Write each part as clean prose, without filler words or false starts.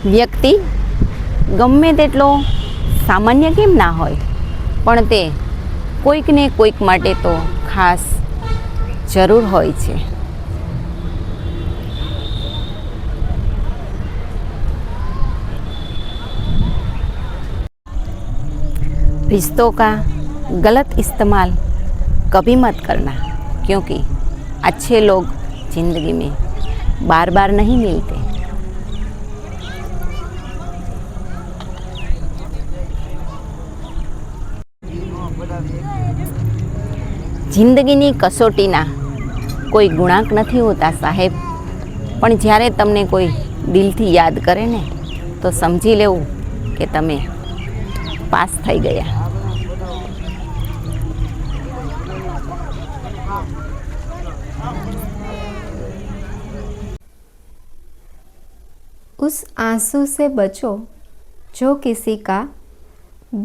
વ્યક્તિ ગમે તેટલો સામાન્ય કેમ ના હોય, પણ તે કોઈકને કોઈક માટે તો ખાસ જરૂર હોય છે. रिश्तों का गलत इस्तेमाल कभी मत करना, क्योंकि अच्छे लोग ज़िंदगी में बार बार नहीं मिलते. જિંદગીની કસોટીના કોઈ ગુણાંક નથી હોતા સાહેબ, પણ જ્યારે તમને કોઈ દિલથી યાદ કરે ને તો સમજી લેવું કે તમે પાસ થઈ ગયા. उस आंसू से बचो जो किसी का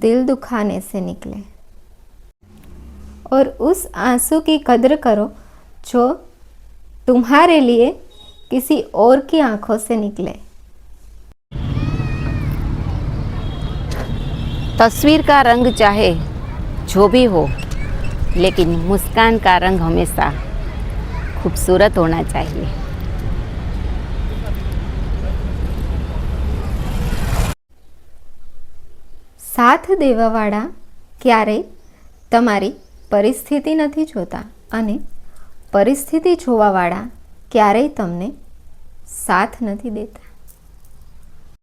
दिल दुखाने से निकले, और उस आंसू की कदर करो जो तुम्हारे लिए किसी और की आंखों से निकले. तस्वीर का रंग चाहे जो भी हो, लेकिन मुस्कान का रंग हमेशा खूबसूरत होना चाहिए. સાથ દેવાવાળા ક્યારેય તમારી પરિસ્થિતિ નથી જોતા, અને પરિસ્થિતિ જોવાવાળા ક્યારેય તમને સાથ નથી દેતા.